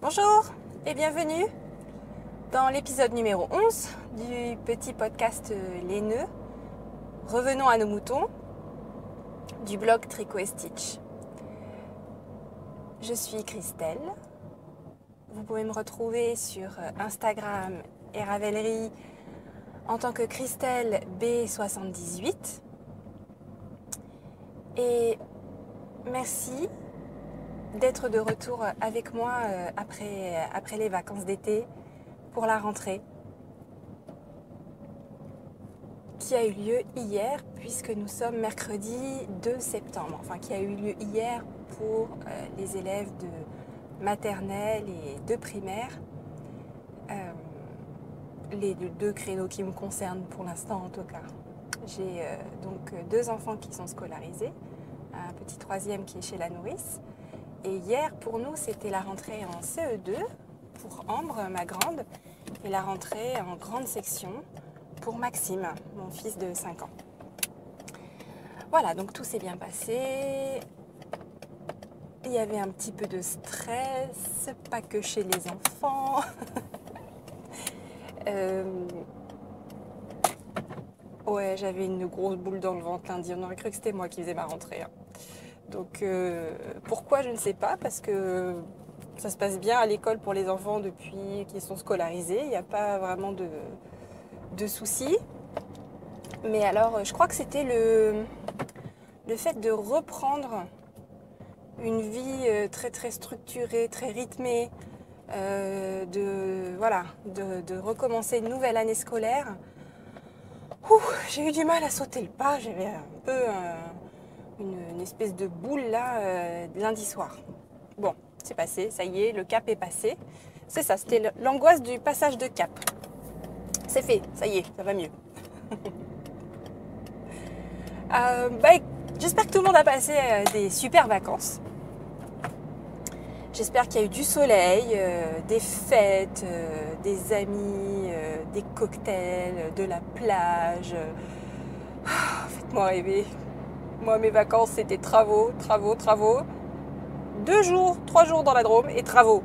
Bonjour et bienvenue dans l'épisode numéro 11 du petit podcast Les Nœuds. Revenons à nos moutons du blog Tricot & Stitch. Je suis Christelle. Vous pouvez me retrouver sur Instagram et Ravelry en tant que Christelle B78. Et merci d'être de retour avec moi après les vacances d'été pour la rentrée qui a eu lieu hier puisque nous sommes mercredi 2 septembre. Enfin, qui a eu lieu hier pour les élèves de maternelle et de primaire. Les deux créneaux qui me concernent pour l'instant en tout cas. J'ai donc 2 enfants qui sont scolarisés, un petit 3e qui est chez la nourrice. Et hier, pour nous, c'était la rentrée en CE2 pour Ambre, ma grande, et la rentrée en grande section pour Maxime, mon fils de 5 ans. Voilà, donc tout s'est bien passé. Il y avait un petit peu de stress, pas que chez les enfants. Ouais, j'avais une grosse boule dans le ventre lundi. On aurait cru que c'était moi qui faisais ma rentrée. Donc pourquoi, je ne sais pas, parce que ça se passe bien à l'école pour les enfants depuis qu'ils sont scolarisés. Il n'y a pas vraiment de soucis. Mais alors, je crois que c'était le fait de reprendre une vie très très structurée, très rythmée, de recommencer une nouvelle année scolaire. J'ai eu du mal à sauter le pas. J'avais un peu une espèce de boule là lundi soir. Bon, c'est passé, ça y est, le cap est passé. C'est ça, c'était l'angoisse du passage de cap. C'est fait, ça y est, ça va mieux. J'espère que tout le monde a passé des super vacances. J'espère qu'il y a eu du soleil, des fêtes, des amis, des cocktails, de la plage. Faites-moi rêver. Moi, mes vacances, c'était travaux. 2 jours, 3 jours dans la Drôme et travaux.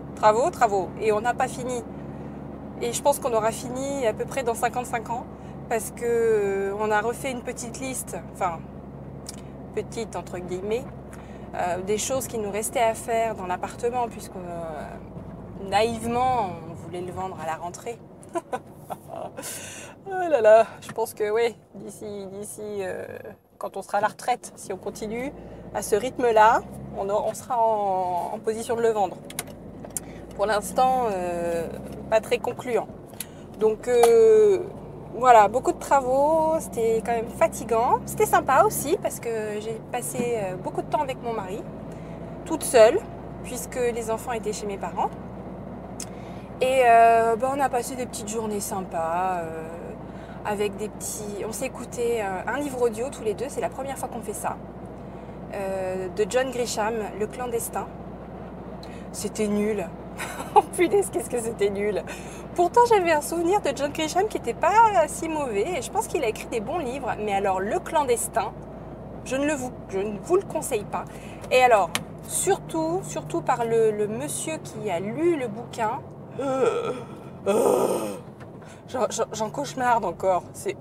Et on n'a pas fini. Et je pense qu'on aura fini à peu près dans 55 ans parce qu'on a refait une petite liste, enfin, petite entre guillemets, des choses qui nous restaient à faire dans l'appartement puisque naïvement, on voulait le vendre à la rentrée. Oh là là, je pense que oui, d'ici quand on sera à la retraite, si on continue à ce rythme-là, on sera en position de le vendre. Pour l'instant, pas très concluant. Donc voilà, beaucoup de travaux, c'était quand même fatigant. C'était sympa aussi parce que j'ai passé beaucoup de temps avec mon mari, toute seule, puisque les enfants étaient chez mes parents. Et on a passé des petites journées sympas. Avec des petits... On s'est écouté un livre audio tous les deux, c'est la première fois qu'on fait ça, de John Grisham, Le Clandestin. C'était nul. Oh punaise, qu'est-ce que c'était nul. Pourtant, j'avais un souvenir de John Grisham qui n'était pas si mauvais, et je pense qu'il a écrit des bons livres, mais alors Le Clandestin, je ne vous le conseille pas. Et alors, surtout par le monsieur qui a lu le bouquin... J'en cauchemarde encore. C'est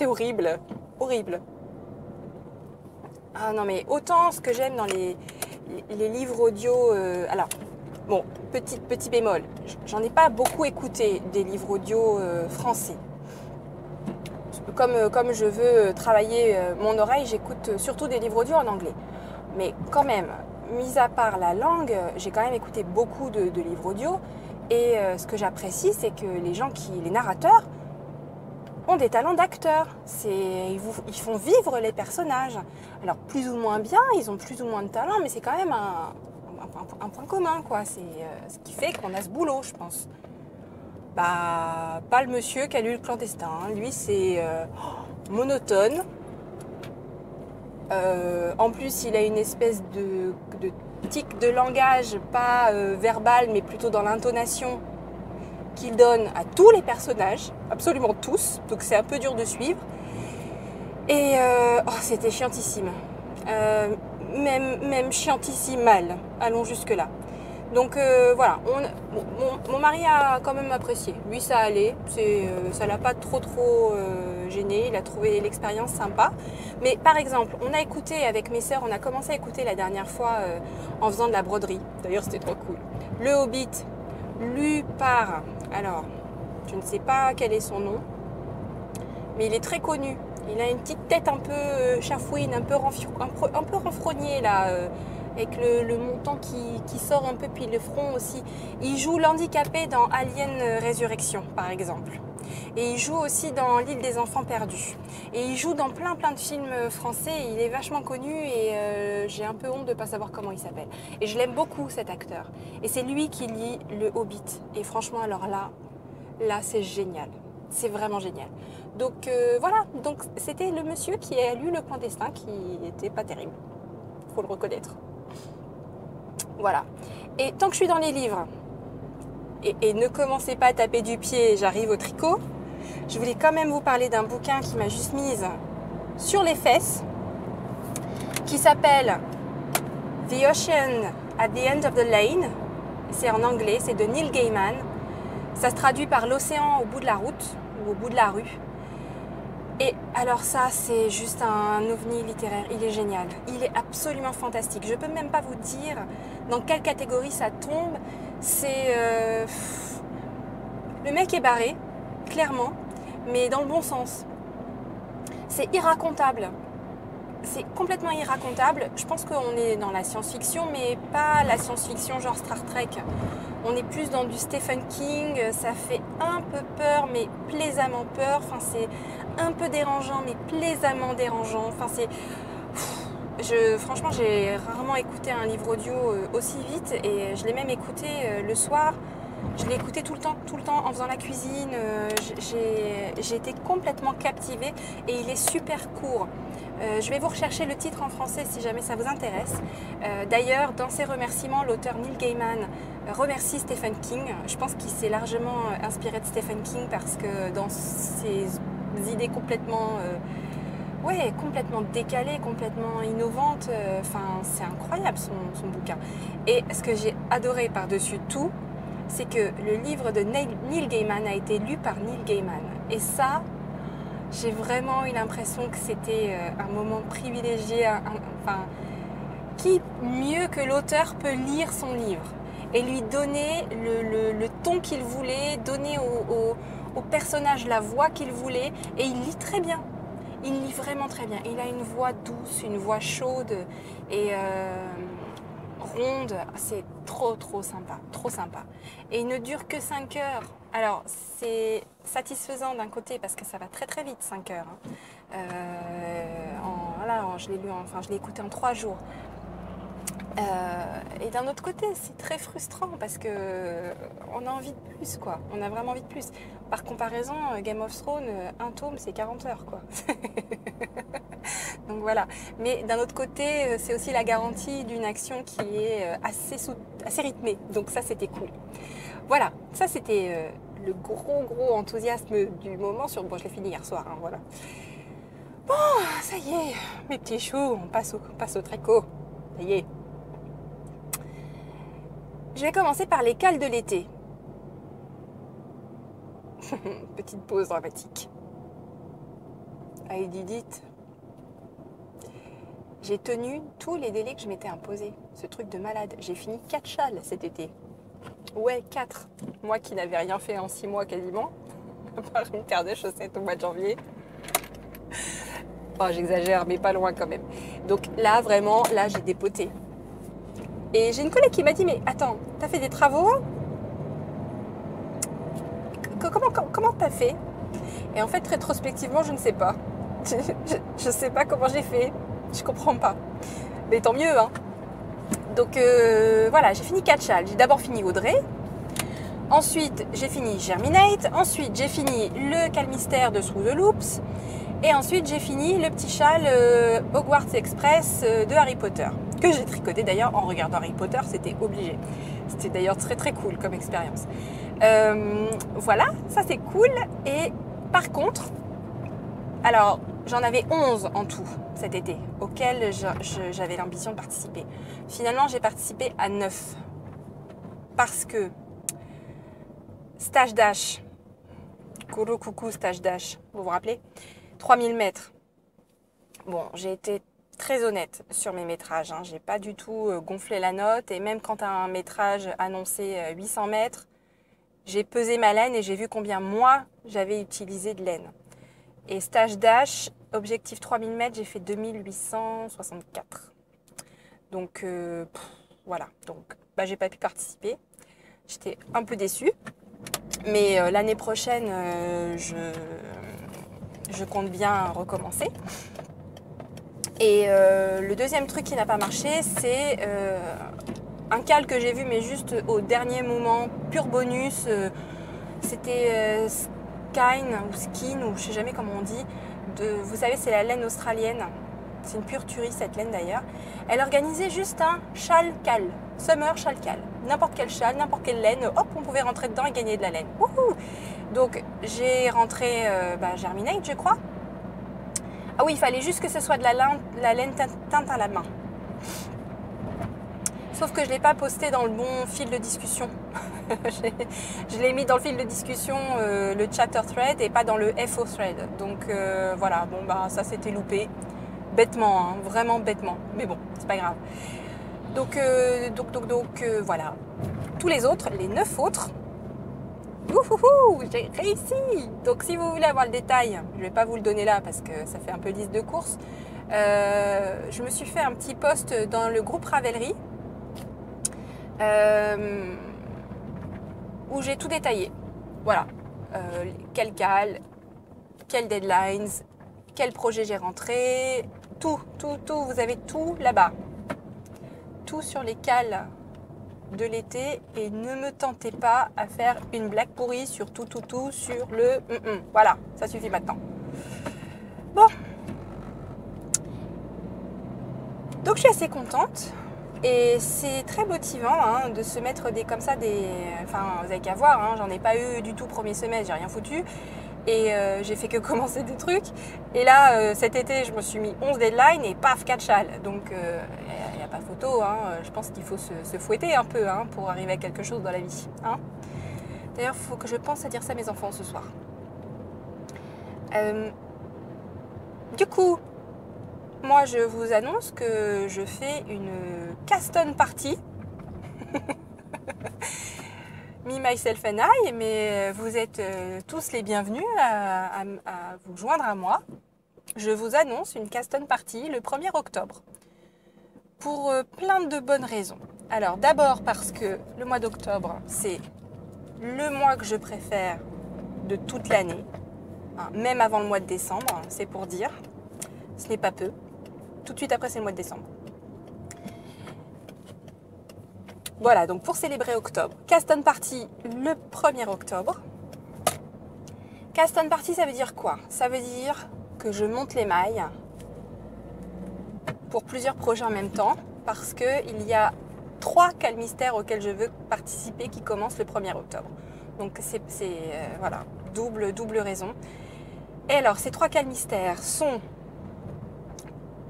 horrible. Ah non mais autant ce que j'aime dans les livres audio... alors, bon, petit bémol. J'en ai pas beaucoup écouté des livres audio français. Comme je veux travailler mon oreille, j'écoute surtout des livres audio en anglais. Mais quand même, mis à part la langue, j'ai quand même écouté beaucoup de livres audio. Et ce que j'apprécie, c'est que les narrateurs ont des talents d'acteurs. Ils font vivre les personnages. Alors plus ou moins bien, ils ont plus ou moins de talent, mais c'est quand même un point commun, quoi. C'est ce qui fait qu'on a ce boulot, je pense. Pas le monsieur qui a lu Le Clandestin. Lui, c'est monotone. En plus, il a une espèce de tic de langage, pas verbal, mais plutôt dans l'intonation qu'il donne à tous les personnages, absolument tous, donc c'est un peu dur de suivre. Et c'était chiantissime. Même chiantissime mal, allons jusque là. Donc voilà, mon mari a quand même apprécié. Lui, ça allait, ça l'a pas trop gêné, il a trouvé l'expérience sympa. Mais par exemple, on a écouté avec mes sœurs, on a commencé à écouter la dernière fois en faisant de la broderie. D'ailleurs, c'était trop cool. Le Hobbit, lu par, alors, je ne sais pas quel est son nom, mais il est très connu. Il a une petite tête un peu chafouine, un peu renfrogné là, avec le menton qui sort un peu, puis le front aussi. Il joue l'handicapé dans Alien Résurrection, par exemple. Et il joue aussi dans L'île des enfants perdus. Et il joue dans plein de films français. Il est vachement connu et j'ai un peu honte de ne pas savoir comment il s'appelle. Et je l'aime beaucoup, cet acteur. Et c'est lui qui lit le Hobbit. Et franchement, alors là c'est génial. C'est vraiment génial. Donc voilà, donc c'était le monsieur qui a lu Le Clandestin qui était pas terrible. Faut le reconnaître. Voilà. Et tant que je suis dans les livres, et ne commencez pas à taper du pied, j'arrive au tricot, je voulais quand même vous parler d'un bouquin qui m'a juste mise sur les fesses, qui s'appelle The Ocean at the End of the Lane. C'est en anglais, c'est de Neil Gaiman. Ça se traduit par l'océan au bout de la route, ou au bout de la rue. Et alors ça, c'est juste un ovni littéraire, il est génial, il est absolument fantastique. Je peux même pas vous dire dans quelle catégorie ça tombe. C'est... Le mec est barré, clairement, mais dans le bon sens. C'est irracontable. C'est complètement irracontable. Je pense qu'on est dans la science-fiction, mais pas la science-fiction genre Star Trek. On est plus dans du Stephen King, ça fait un peu peur, mais plaisamment peur. Enfin, c'est un peu dérangeant, mais plaisamment dérangeant. Enfin, c'est... Franchement, j'ai rarement écouté un livre audio aussi vite et je l'ai même écouté le soir. Je l'ai écouté tout le temps en faisant la cuisine. J'ai été complètement captivée et il est super court. Je vais vous rechercher le titre en français si jamais ça vous intéresse. D'ailleurs, dans ses remerciements, l'auteur Neil Gaiman remercie Stephen King. Je pense qu'il s'est largement inspiré de Stephen King parce que dans ses idées complètement décalées, complètement innovantes, c'est incroyable son bouquin. Et ce que j'ai adoré par-dessus tout, c'est que le livre de Neil Gaiman a été lu par Neil Gaiman. Et ça, j'ai vraiment eu l'impression que c'était un moment privilégié. Qui mieux que l'auteur peut lire son livre et lui donner le ton qu'il voulait, donner au personnage la voix qu'il voulait. Et il lit très bien. Il lit vraiment très bien. Il a une voix douce, une voix chaude et ronde. C'est trop sympa. Et il ne dure que 5 heures. Alors, c'est satisfaisant d'un côté parce que ça va très vite, 5 heures. Je l'ai écouté en 3 jours. Et d'un autre côté, c'est très frustrant parce que on a envie de plus, quoi. On a vraiment envie de plus. Par comparaison, Game of Thrones, un tome, c'est 40 heures, quoi. Donc voilà. Mais d'un autre côté, c'est aussi la garantie d'une action qui est assez rythmée. Donc ça, c'était cool. Voilà. Ça, c'était le gros enthousiasme du moment. Bon, je l'ai fini hier soir, hein, voilà. Bon, ça y est, mes petits choux, on passe au tricot. Ça y est. Je vais commencer par les cales de l'été. Petite pause dramatique. Allez, dites. J'ai tenu tous les délais que je m'étais imposés. Ce truc de malade. J'ai fini 4 châles cet été. Ouais, 4. Moi qui n'avais rien fait en 6 mois quasiment. À part une paire de chaussettes au mois de janvier. Enfin, j'exagère, mais pas loin quand même. Donc là, vraiment, j'ai dépoté. Et j'ai une collègue qui m'a dit, mais attends, t'as fait des travaux? Comment t'as fait? Et en fait, rétrospectivement, je ne sais pas. Je ne sais pas comment j'ai fait. Je comprends pas. Mais tant mieux, hein. Donc voilà, j'ai fini 4 châles. J'ai d'abord fini Audrey. Ensuite, j'ai fini Germinate. Ensuite, j'ai fini le Calmystère de Through the Loops. Et ensuite, j'ai fini le petit châle Hogwarts Express de Harry Potter. Que j'ai tricoté d'ailleurs en regardant Harry Potter, c'était obligé. C'était d'ailleurs très cool comme expérience. Voilà, ça c'est cool. Et par contre, alors j'en avais 11 en tout cet été, auxquels j'avais l'ambition de participer. Finalement, j'ai participé à 9. parce que stage dash, Kuro coucou stage dash, vous vous rappelez, 3000 mètres. Bon, j'ai été très honnête sur mes métrages, hein. J'ai pas du tout gonflé la note, et même quand un métrage annonçait 800 mètres, j'ai pesé ma laine et j'ai vu combien moi j'avais utilisé de laine. Et stage dash, objectif 3000 mètres, j'ai fait 2864. Donc voilà, donc j'ai pas pu participer. J'étais un peu déçue. Mais l'année prochaine, je compte bien recommencer. Et le deuxième truc qui n'a pas marché, c'est un cal que j'ai vu, mais juste au dernier moment, pur bonus. C'était Skin ou Skin, ou je sais jamais comment on dit. Vous savez, c'est la laine australienne. C'est une pure tuerie, cette laine d'ailleurs. Elle organisait juste un châle cal, summer châle cal. N'importe quel châle, n'importe quelle laine, hop, on pouvait rentrer dedans et gagner de la laine. Wouhou! Donc j'ai rentré Germinate, je crois. Ah oui, il fallait juste que ce soit de la laine teinte à la main. Sauf que je ne l'ai pas posté dans le bon fil de discussion. Je l'ai mis dans le fil de discussion, le chatter thread, et pas dans le FO thread. Donc voilà, bon ça c'était loupé. Bêtement, hein, vraiment bêtement. Mais bon, c'est pas grave. Donc voilà. Tous les autres, les 9 autres, j'ai réussi. Donc si vous voulez avoir le détail, je vais pas vous le donner là parce que ça fait un peu liste de courses. Je me suis fait un petit post dans le groupe Ravelry où j'ai tout détaillé. Voilà. Quel cal, quels deadlines, quel projet j'ai rentré, tout, vous avez tout là-bas. Tout sur les cals de l'été, et ne me tentez pas à faire une blague pourrie sur tout sur le voilà, ça suffit maintenant. Bon. Donc je suis assez contente. Et c'est très motivant hein, de se mettre comme ça Enfin, vous avez qu'à voir, hein, j'en ai pas eu du tout premier semestre, j'ai rien foutu. Et j'ai fait que commencer des trucs. Et là, cet été, je me suis mis 11 deadlines et paf, 4 châles. Donc, il n'y a pas photo. Hein. Je pense qu'il faut se fouetter un peu hein, pour arriver à quelque chose dans la vie. Hein. D'ailleurs, il faut que je pense à dire ça à mes enfants ce soir. Du coup, moi, je vous annonce que je fais une Caston party. Me, myself and I, mais vous êtes tous les bienvenus à vous joindre à moi. Je vous annonce une Caston party le 1er octobre. Pour plein de bonnes raisons. Alors d'abord parce que le mois d'octobre, c'est le mois que je préfère de toute l'année. Hein, même avant le mois de décembre, c'est pour dire. Ce n'est pas peu. Tout de suite après, c'est le mois de décembre. Voilà, donc pour célébrer octobre, Caston Party le 1er octobre. Caston Party, ça veut dire quoi? Ça veut dire que je monte les mailles pour plusieurs projets en même temps, parce qu'il y a 3 cals mystères auxquels je veux participer qui commencent le 1er octobre. Donc c'est voilà, double raison. Et alors, ces 3 cals mystères sont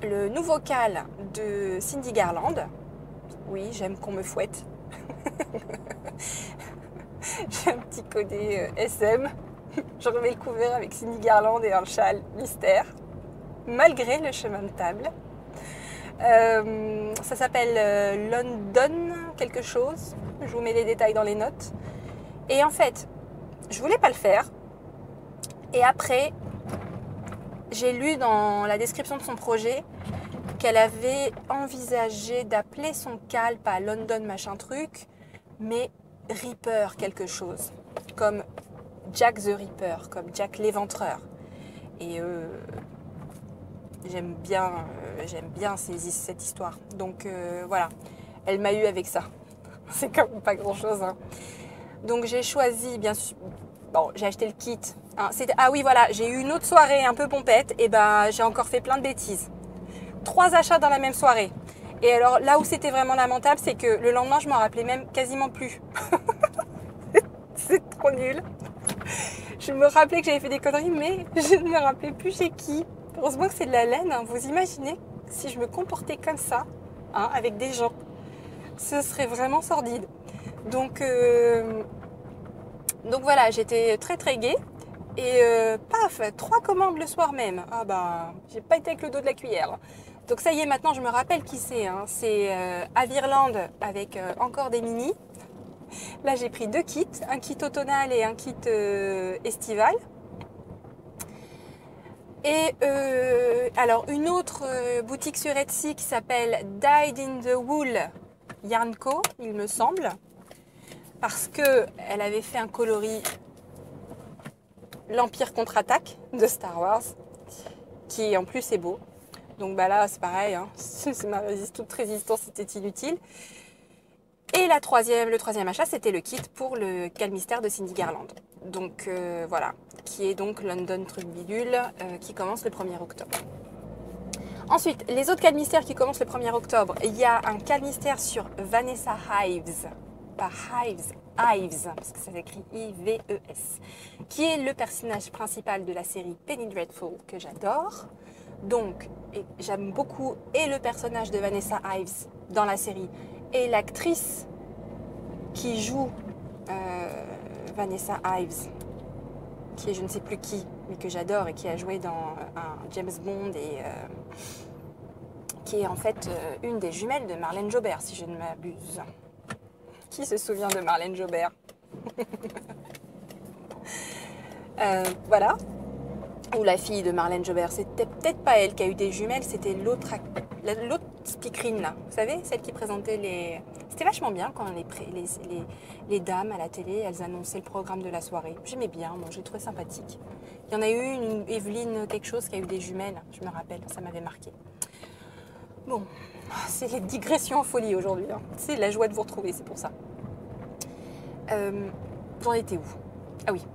le nouveau cal de Cindy Garland. Oui, j'aime qu'on me fouette. J'ai un petit codé SM. Je remets le couvert avec Cindy Garland et un châle mystère, malgré le chemin de table. Ça s'appelle London quelque chose. Je vous mets les détails dans les notes. Et en fait, je voulais pas le faire. Et après, j'ai lu dans la description de son projet qu'elle avait envisagé d'appeler son cal, pas London machin truc, mais Reaper quelque chose, comme Jack the Ripper, comme Jack l'éventreur. Et j'aime bien cette histoire. Donc voilà, elle m'a eu avec ça. C'est quand même pas grand chose. Hein. Donc j'ai choisi, bien sûr, bon, j'ai acheté le kit. Hein, ah oui, voilà, j'ai eu une autre soirée un peu pompette, et ben j'ai encore fait plein de bêtises. 3 achats dans la même soirée. Et alors là où c'était vraiment lamentable, c'est que le lendemain, je m'en rappelais même quasiment plus. C'est trop nul. Je me rappelais que j'avais fait des conneries, mais je ne me rappelais plus chez qui. Heureusement que c'est de la laine. Hein. Vous imaginez si je me comportais comme ça, hein, avec des gens, ce serait vraiment sordide. Donc voilà, j'étais très très gaie. Et paf, 3 commandes le soir même. Ah bah, j'ai pas été avec le dos de la cuillère. Donc ça y est, maintenant je me rappelle qui c'est. Hein. C'est Avirland avec encore des mini. Là j'ai pris 2 kits, un kit automnal et un kit estival. Et alors une autre boutique sur Etsy qui s'appelle Dyed in the Wool Yarn Co, il me semble. Parce qu'elle avait fait un coloris l'Empire contre-attaque de Star Wars, qui en plus est beau. Donc bah là c'est pareil, hein. Toute résistance était inutile. Et le troisième achat, c'était le kit pour le calmystère de Cindy Garland. Donc voilà, qui est donc London Truc Bidule, qui commence le 1er octobre. Ensuite, les autres calmystères qui commencent le 1er octobre, il y a un calmystère sur Vanessa Ives, pas Ives, Ives, parce que ça s'écrit I-V-E-S, qui est le personnage principal de la série Penny Dreadful, que j'adore. Donc, j'aime beaucoup et le personnage de Vanessa Ives dans la série, et l'actrice qui joue Vanessa Ives, qui est je ne sais plus qui, mais que j'adore et qui a joué dans un James Bond et qui est en fait une des jumelles de Marlène Jobert, si je ne m'abuse. Qui se souvient de Marlène Jobert? Voilà. Ou la fille de Marlène Jobert. C'était peut-être pas elle qui a eu des jumelles, c'était l'autre speakerine là. Vous savez, celle qui présentait les... C'était vachement bien quand les dames à la télé, elles annonçaient le programme de la soirée. J'aimais bien, moi, j'ai trouvé sympathique. Il y en a eu une Evelyne quelque chose qui a eu des jumelles, je me rappelle, ça m'avait marqué. Bon, c'est les digressions en folie aujourd'hui. Hein. C'est la joie de vous retrouver, c'est pour ça. J'en étais où? Ah oui,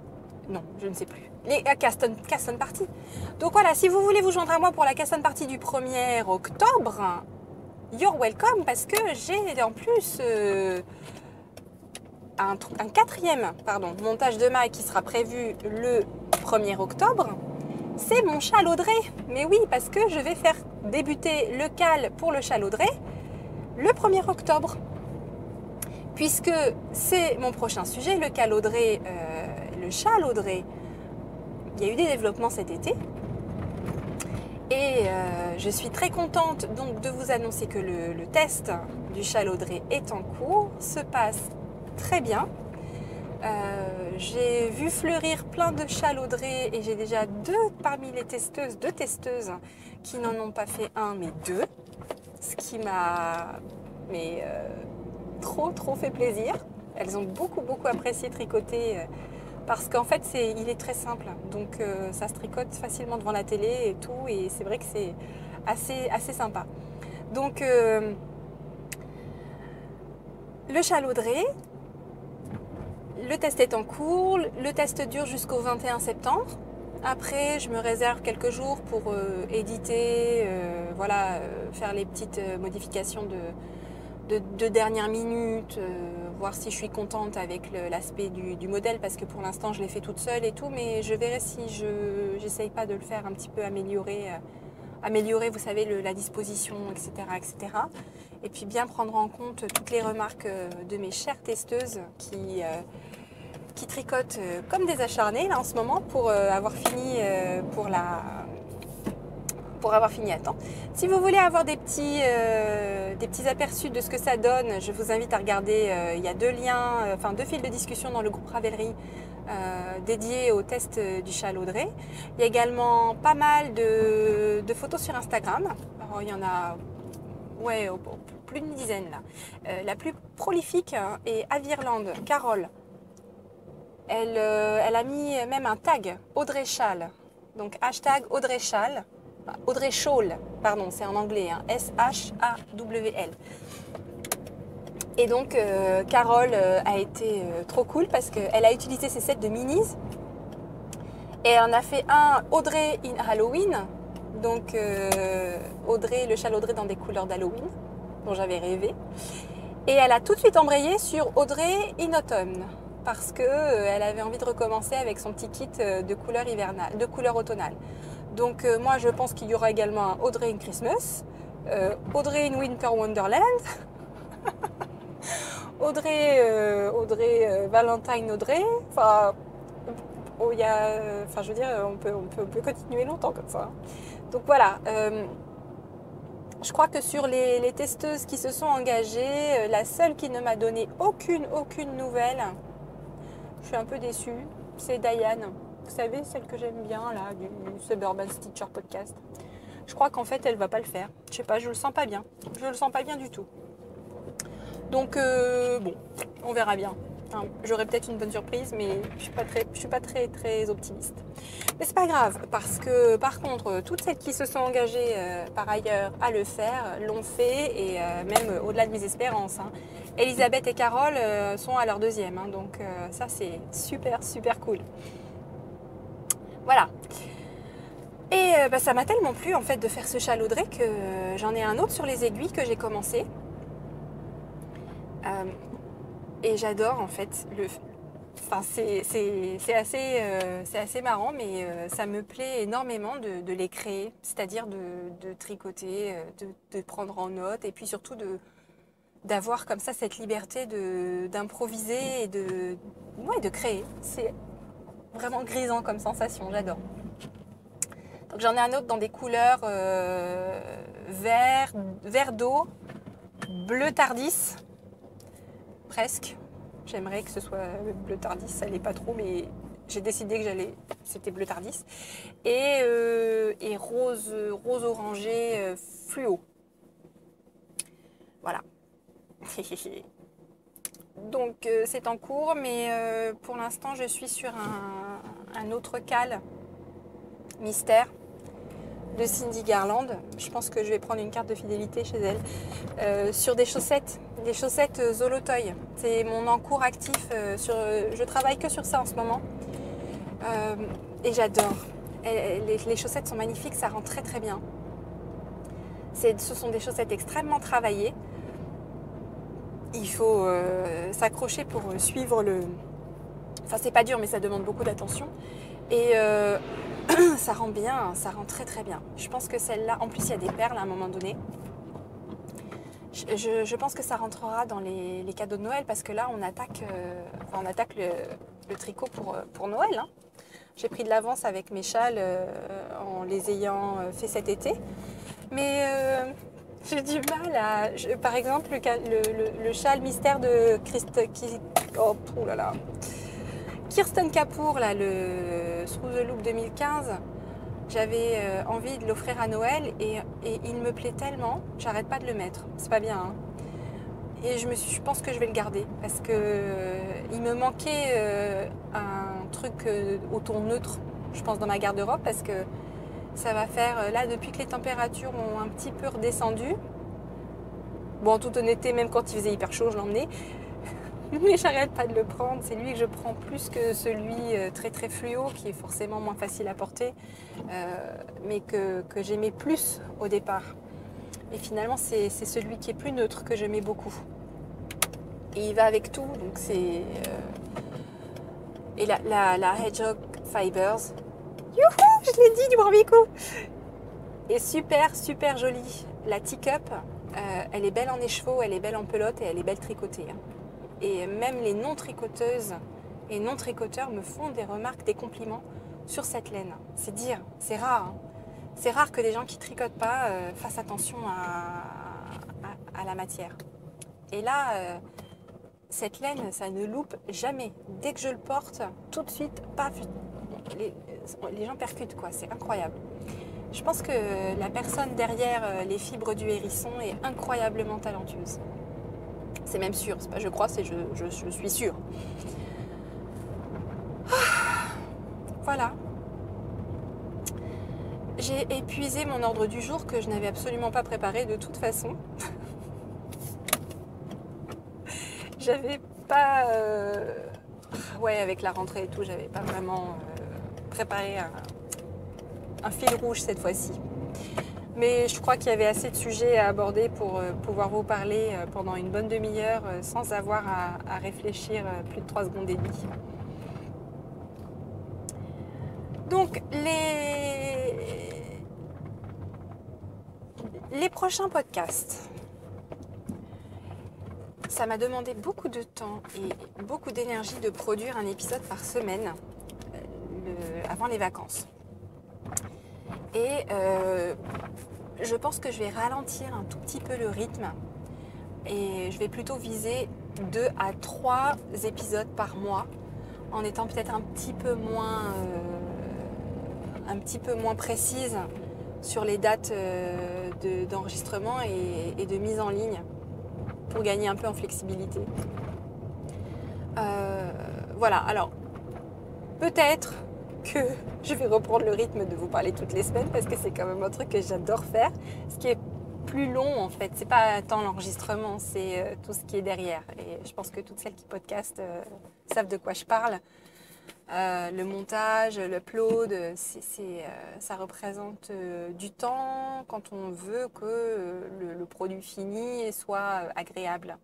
non, je ne sais plus. Les Caston Party. Donc voilà, si vous voulez vous joindre à moi pour la Caston Party du 1er octobre, you're welcome, parce que j'ai en plus un 4e montage de mailles qui sera prévu le 1er octobre. C'est mon chalaudré. Mais oui, parce que je vais faire débuter le cal pour le chalaudré le 1er octobre. Puisque c'est mon prochain sujet, le chalaudré. Il y a eu des développements cet été. Et je suis très contente donc de vous annoncer que le test du chalaudré est en cours, se passe très bien. J'ai vu fleurir plein de chalaudrés et j'ai déjà deux testeuses qui n'en ont pas fait un mais 2, ce qui m'a trop fait plaisir. Elles ont beaucoup apprécié tricoter parce qu'en fait il est très simple, donc ça se tricote facilement devant la télé et tout, et c'est vrai que c'est assez sympa. Donc le chalaudré, le test est en cours, le test dure jusqu'au 21 septembre. Après, je me réserve quelques jours pour éditer, faire les petites modifications de dernière minute, voir si je suis contente avec l'aspect du modèle, parce que pour l'instant, je l'ai fait toute seule et tout, mais je verrai si j'essaye pas de le faire un petit peu améliorer, vous savez, la disposition, etc., etc. Et puis bien prendre en compte toutes les remarques de mes chères testeuses qui tricotent comme des acharnés là en ce moment pour avoir fini à temps. Si vous voulez avoir des petits aperçus de ce que ça donne, je vous invite à regarder, il y a 2 liens, 2 fils de discussion dans le groupe Ravelry dédié au test du chalaudré. Il y a également pas mal de photos sur Instagram. Alors, il y en a plus d'une dizaine là. La plus prolifique est Avirland, Carole. Elle a mis même un tag Audrey Schall. Donc hashtag Audrey Schall. Audrey Schall, pardon, c'est en anglais, hein, S-H-A-W-L. Et donc Carole a été trop cool parce qu'elle a utilisé ses sets de minis. Et elle en a fait un Audrey in Halloween. Donc Audrey, le chalaudré dans des couleurs d'Halloween, dont j'avais rêvé. Et elle a tout de suite embrayé sur Audrey in Autumn, parce qu'elle avait envie de recommencer avec son petit kit de couleurs automnales. Donc moi je pense qu'il y aura également un Audrey in Christmas, Audrey in Winter Wonderland, Audrey Valentine Audrey. Enfin, je veux dire, on peut continuer longtemps comme ça. Donc voilà. Je crois que sur les testeuses qui se sont engagées, la seule qui ne m'a donné aucune nouvelle, je suis un peu déçue, c'est Diane. Vous savez, celle que j'aime bien, là, du Suburban Stitcher Podcast. Je crois qu'en fait, elle va pas le faire. Je sais pas, je le sens pas bien. Je le sens pas bien du tout. Donc, bon, on verra bien. Hein, j'aurai peut-être une bonne surprise, mais je suis pas très optimiste. Mais c'est pas grave, parce que par contre, toutes celles qui se sont engagées par ailleurs à le faire, l'ont fait, et même au-delà de mes espérances. Hein. Elisabeth et Carole sont à leur deuxième, hein, donc ça c'est super cool. Voilà. Et ça m'a tellement plu en fait de faire ce châle Audrey que j'en ai un autre sur les aiguilles que j'ai commencé. Et j'adore en fait c'est assez marrant, mais ça me plaît énormément de les créer, c'est-à-dire de tricoter, de prendre en note, et puis surtout d'avoir comme ça cette liberté d'improviser et de créer. C'est vraiment grisant comme sensation, j'adore. Donc j'en ai un autre dans des couleurs vert d'eau, bleu tardis, presque. J'aimerais que ce soit bleu tardis, ça l'est pas trop, mais j'ai décidé que c'était bleu tardis. Et rose orangé fluo. Voilà. Donc c'est en cours, mais pour l'instant je suis sur un autre cale mystère de Cindy Garland. Je pense que je vais prendre une carte de fidélité chez elle. Sur des chaussettes Zolotoy. C'est mon encours actif. Je travaille que sur ça en ce moment. Et j'adore. Les chaussettes sont magnifiques, ça rend très bien. Ce sont des chaussettes extrêmement travaillées. Il faut s'accrocher pour suivre le... Enfin, c'est pas dur, mais ça demande beaucoup d'attention. Et ça rend bien, ça rend très bien. Je pense que celle-là, en plus il y a des perles à un moment donné. Je pense que ça rentrera dans les cadeaux de Noël, parce que là on attaque le tricot pour Noël. Hein. J'ai pris de l'avance avec mes châles en les ayant fait cet été. Mais j'ai du mal à... par exemple, le châle mystère de Kirsten Kapoor, là, le Through the Loop 2015, j'avais envie de l'offrir à Noël et il me plaît tellement, j'arrête pas de le mettre. C'est pas bien, hein. Et je pense que je vais le garder parce que il me manquait un truc au ton neutre, je pense, dans ma garde-robe, parce que ça va faire, là, depuis que les températures ont un petit peu redescendu, bon, en toute honnêteté, même quand il faisait hyper chaud, je l'emmenais. Mais j'arrête pas de le prendre. C'est lui que je prends plus que celui très fluo, qui est forcément moins facile à porter, mais que j'aimais plus au départ. Et finalement, c'est celui qui est plus neutre que j'aimais beaucoup. Et il va avec tout, donc c'est... Et la Hedgehog Fibers, youhou, je l'ai dit du premier coup, est super jolie. La teacup, elle est belle en écheveau, elle est belle en pelote et elle est belle tricotée. Hein. Et même les non-tricoteuses et non-tricoteurs me font des remarques, des compliments sur cette laine. C'est dire, c'est rare. Hein. C'est rare que des gens qui tricotent pas fassent attention à la matière. Et là, cette laine, ça ne loupe jamais. Dès que je le porte, tout de suite, paf, les gens percutent, quoi. C'est incroyable. Je pense que la personne derrière les fibres du hérisson est incroyablement talentueuse. C'est même sûr, c'est pas je crois, c'est je suis sûre. Voilà. J'ai épuisé mon ordre du jour que je n'avais absolument pas préparé de toute façon. J'avais pas... Ouais, avec la rentrée et tout, j'avais pas vraiment préparé un fil rouge cette fois-ci. Mais je crois qu'il y avait assez de sujets à aborder pour pouvoir vous parler pendant une bonne demi-heure sans avoir à réfléchir plus de 3 secondes et demie. Donc, les prochains podcasts. ça m'a demandé beaucoup de temps et beaucoup d'énergie de produire un épisode par semaine avant les vacances. Et je pense que je vais ralentir un tout petit peu le rythme et je vais plutôt viser 2 à 3 épisodes par mois en étant peut-être un petit peu moins précise sur les dates d'enregistrement et de mise en ligne pour gagner un peu en flexibilité. Voilà, alors peut-être que je vais reprendre le rythme de vous parler toutes les semaines parce que c'est quand même un truc que j'adore faire. Ce qui est plus long en fait, c'est pas tant l'enregistrement, c'est tout ce qui est derrière. Et je pense que toutes celles qui podcastent savent de quoi je parle. Le montage, l'upload, ça représente du temps quand on veut que le produit fini soit agréable.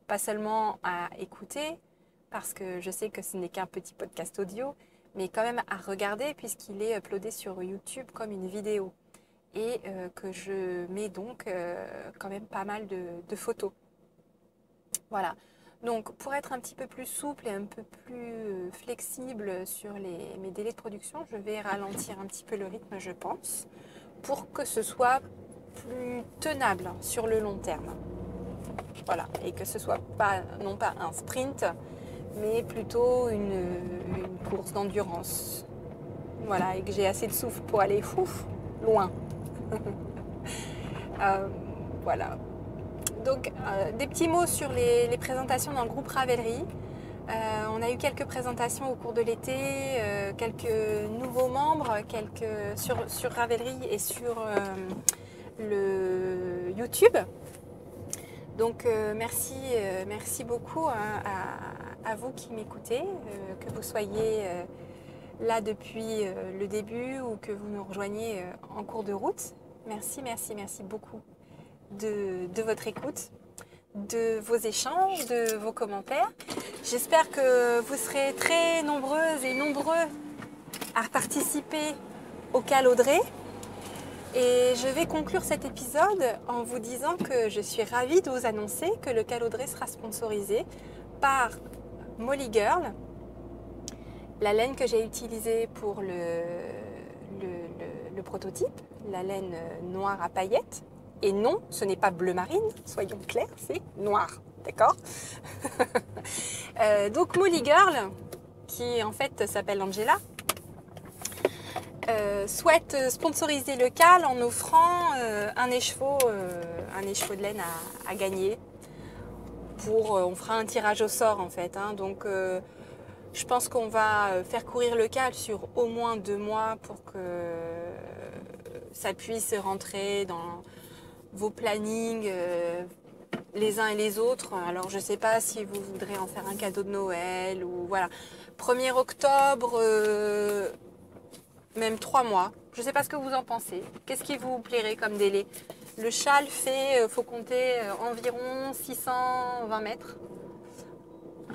Pas seulement à écouter, parce que je sais que ce n'est qu'un petit podcast audio, mais quand même à regarder puisqu'il est uploadé sur YouTube comme une vidéo. Et que je mets donc quand même pas mal de photos. Voilà. Donc pour être un petit peu plus souple et un peu plus flexible sur mes délais de production, je vais ralentir un petit peu le rythme, je pense, pour que ce soit plus tenable sur le long terme. Voilà. Et que ce soit non pas un sprint, mais plutôt une course d'endurance. Voilà. Et que j'ai assez de souffle pour aller loin. Voilà. Donc, des petits mots sur les présentations dans le groupe Ravelry. On a eu quelques présentations au cours de l'été, quelques nouveaux membres, sur Ravelry et sur le YouTube. Donc, merci beaucoup à vous qui m'écoutez, que vous soyez là depuis le début ou que vous nous rejoignez en cours de route. Merci beaucoup de votre écoute, de vos échanges, de vos commentaires. J'espère que vous serez très nombreuses et nombreux à participer au calendrier. Et je vais conclure cet épisode en vous disant que je suis ravie de vous annoncer que le calendrier sera sponsorisé par Molly Girl, la laine que j'ai utilisée pour le prototype, la laine noire à paillettes. Et non, ce n'est pas bleu marine, soyons clairs, c'est noir, d'accord. Donc Molly Girl, qui en fait s'appelle Angela, souhaite sponsoriser le CAL en offrant un écheveau de laine à gagner. On fera un tirage au sort en fait. Donc je pense qu'on va faire courir le CAL sur au moins 2 mois pour que ça puisse rentrer dans vos plannings les uns et les autres. Alors je ne sais pas si vous voudrez en faire un cadeau de Noël ou voilà. 1er octobre, même 3 mois. Je ne sais pas ce que vous en pensez. Qu'est-ce qui vous plairait comme délai? Le châle faut compter environ 620 mètres.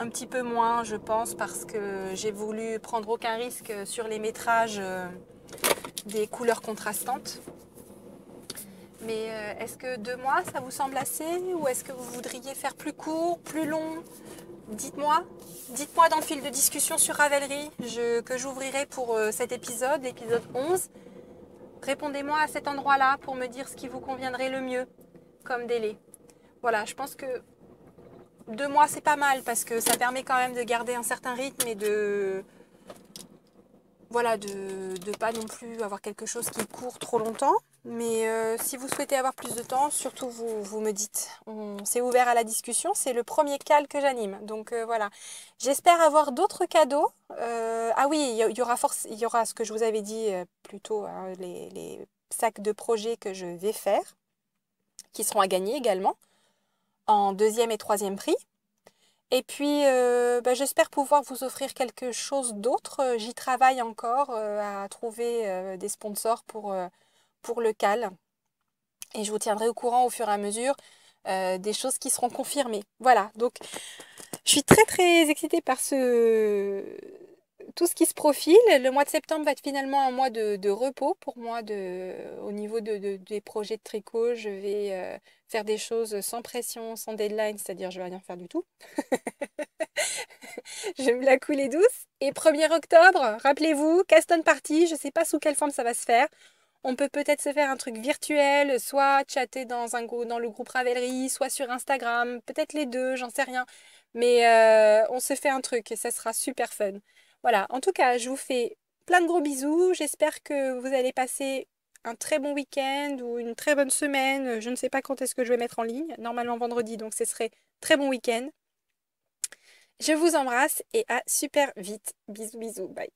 Un petit peu moins je pense parce que j'ai voulu prendre aucun risque sur les métrages des couleurs contrastantes. Mais est-ce que 2 mois, ça vous semble assez? Ou est-ce que vous voudriez faire plus court, plus long? Dites-moi dans le fil de discussion sur Ravelry que j'ouvrirai pour cet épisode 11. Répondez-moi à cet endroit-là pour me dire ce qui vous conviendrait le mieux comme délai. Voilà, je pense que 2 mois, c'est pas mal parce que ça permet quand même de garder un certain rythme et de pas non plus avoir quelque chose qui court trop longtemps. Mais si vous souhaitez avoir plus de temps, surtout vous me dites. C'est ouvert à la discussion, c'est le premier CAL que j'anime. Donc voilà, j'espère avoir d'autres cadeaux. Oui, il y aura ce que je vous avais dit plus tôt, les sacs de projet que je vais faire, qui seront à gagner également, en 2e et 3e prix. Et puis, j'espère pouvoir vous offrir quelque chose d'autre. J'y travaille encore à trouver des sponsors pour le CAL. Et je vous tiendrai au courant au fur et à mesure des choses qui seront confirmées. Voilà, donc je suis très très excitée par ce tout ce qui se profile. Le mois de septembre va être finalement un mois de repos pour moi au niveau des projets de tricot. Je vais faire des choses sans pression, sans deadline, c'est-à-dire je vais rien faire du tout. Je vais me la couler douce. Et 1er octobre, rappelez-vous, Caston Party, je ne sais pas sous quelle forme ça va se faire. On peut peut-être se faire un truc virtuel, soit chatter dans le groupe Ravelry, soit sur Instagram, peut-être les deux, j'en sais rien. Mais on se fait un truc et ça sera super fun. Voilà, en tout cas, je vous fais plein de gros bisous. J'espère que vous allez passer un très bon week-end ou une très bonne semaine. Je ne sais pas quand est-ce que je vais mettre en ligne. Normalement vendredi, donc ce serait très bon week-end. Je vous embrasse et à super vite. Bisous, bisous, bye.